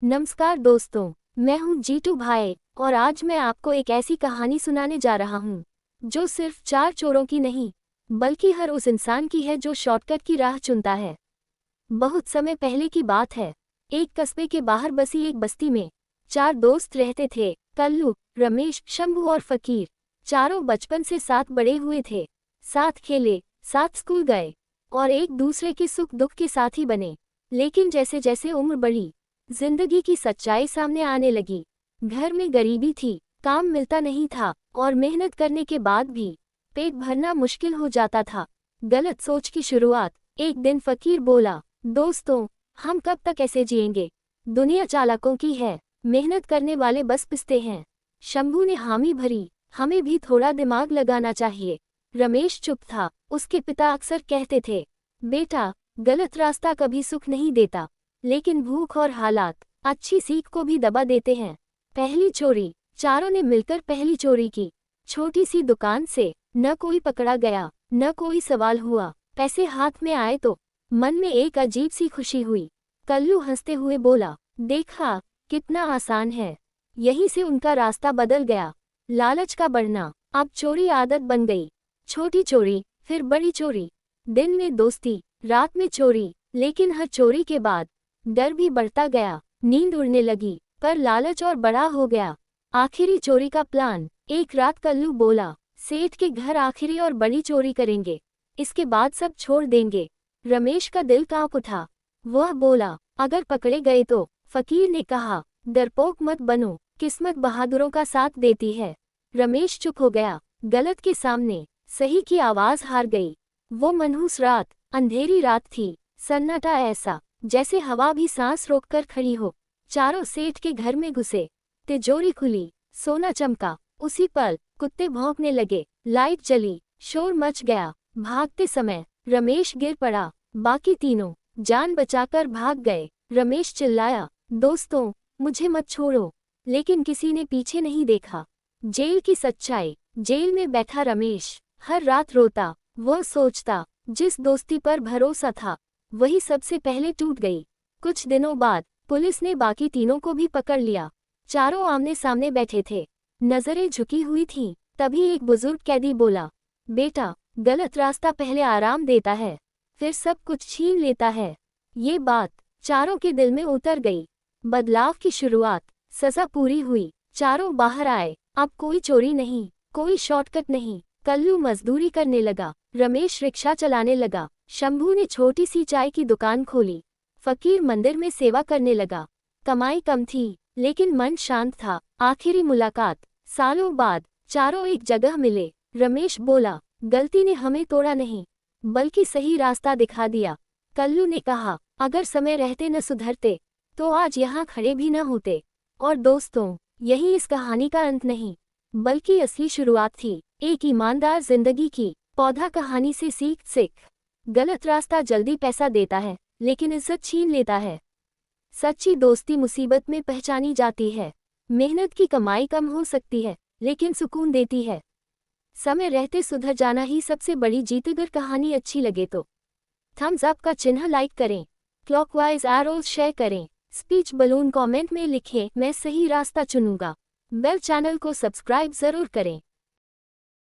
नमस्कार दोस्तों, मैं हूँ जीतू भाई और आज मैं आपको एक ऐसी कहानी सुनाने जा रहा हूँ जो सिर्फ चार चोरों की नहीं बल्कि हर उस इंसान की है जो शॉर्टकट की राह चुनता है। बहुत समय पहले की बात है। एक कस्बे के बाहर बसी एक बस्ती में चार दोस्त रहते थे, कल्लू, रमेश, शंभू और फकीर। चारों बचपन से साथ बड़े हुए थे, साथ खेले, साथ स्कूल गए और एक दूसरे के सुख दुख के साथी बने। लेकिन जैसे जैसे उम्र बढ़ी, जिंदगी की सच्चाई सामने आने लगी। घर में गरीबी थी, काम मिलता नहीं था और मेहनत करने के बाद भी पेट भरना मुश्किल हो जाता था। गलत सोच की शुरुआत। एक दिन फकीर बोला, दोस्तों, हम कब तक ऐसे जिएंगे? दुनिया चालाकों की है, मेहनत करने वाले बस पिसते हैं। शंभू ने हामी भरी, हमें भी थोड़ा दिमाग लगाना चाहिए। रमेश चुप था। उसके पिता अक्सर कहते थे, बेटा, गलत रास्ता कभी सुख नहीं देता, लेकिन भूख और हालात अच्छी सीख को भी दबा देते हैं। पहली चोरी। चारों ने मिलकर पहली चोरी की। छोटी सी दुकान से न कोई पकड़ा गया, न कोई सवाल हुआ। पैसे हाथ में आए तो मन में एक अजीब सी खुशी हुई। कल्लू हंसते हुए बोला, देखा कितना आसान है। यहीं से उनका रास्ता बदल गया। लालच का बढ़ना। अब चोरी आदत बन गई। छोटी चोरी, फिर बड़ी चोरी। दिन में दोस्ती, रात में चोरी। लेकिन हर चोरी के बाद डर भी बढ़ता गया। नींद उड़ने लगी, पर लालच और बड़ा हो गया। आखिरी चोरी का प्लान। एक रात कल्लू बोला, सेठ के घर आखिरी और बड़ी चोरी करेंगे, इसके बाद सब छोड़ देंगे। रमेश का दिल कांप उठा। वह बोला, अगर पकड़े गए तो? फकीर ने कहा, डरपोक मत बनो, किस्मत बहादुरों का साथ देती है। रमेश चुप हो गया। गलत के सामने सही की आवाज हार गई। वो मनहूस रात, अंधेरी रात थी। सन्नाटा ऐसा जैसे हवा भी सांस रोककर खड़ी हो। चारों सेठ के घर में घुसे। तिजोरी खुली, सोना चमका। उसी पल कुत्ते भौंकने लगे, लाइट जली, शोर मच गया। भागते समय रमेश गिर पड़ा, बाकी तीनों जान बचाकर भाग गए। रमेश चिल्लाया, दोस्तों, मुझे मत छोड़ो। लेकिन किसी ने पीछे नहीं देखा। जेल की सच्चाई। जेल में बैठा रमेश हर रात रोता। वह सोचता, जिस दोस्ती पर भरोसा था वही सबसे पहले टूट गई। कुछ दिनों बाद पुलिस ने बाकी तीनों को भी पकड़ लिया। चारों आमने सामने बैठे थे, नजरें झुकी हुई थीं। तभी एक बुजुर्ग कैदी बोला, बेटा, गलत रास्ता पहले आराम देता है, फिर सब कुछ छीन लेता है। ये बात चारों के दिल में उतर गई। बदलाव की शुरुआत। सजा पूरी हुई, चारों बाहर आए। अब कोई चोरी नहीं, कोई शॉर्टकट नहीं। कल्लू मजदूरी करने लगा, रमेश रिक्शा चलाने लगा, शंभू ने छोटी सी चाय की दुकान खोली, फकीर मंदिर में सेवा करने लगा। कमाई कम थी, लेकिन मन शांत था। आखिरी मुलाकात। सालों बाद चारों एक जगह मिले। रमेश बोला, गलती ने हमें तोड़ा नहीं, बल्कि सही रास्ता दिखा दिया। कल्लू ने कहा, अगर समय रहते न सुधरते तो आज यहाँ खड़े भी न होते। और दोस्तों, यही इस कहानी का अंत नहीं, बल्कि असली शुरुआत थी, एक ईमानदार जिंदगी की। पौधा कहानी से सीख। गलत रास्ता जल्दी पैसा देता है, लेकिन इज्जत छीन लेता है। सच्ची दोस्ती मुसीबत में पहचानी जाती है। मेहनत की कमाई कम हो सकती है, लेकिन सुकून देती है। समय रहते सुधर जाना ही सबसे बड़ी जीत। अगर कहानी अच्छी लगे तो थम्स अप का चिन्ह लाइक करें, क्लॉकवाइज एरोज शेयर करें, स्पीच बलून कमेंट में लिखें, मैं सही रास्ता चुनूंगा। बेल चैनल को सब्सक्राइब जरूर करें।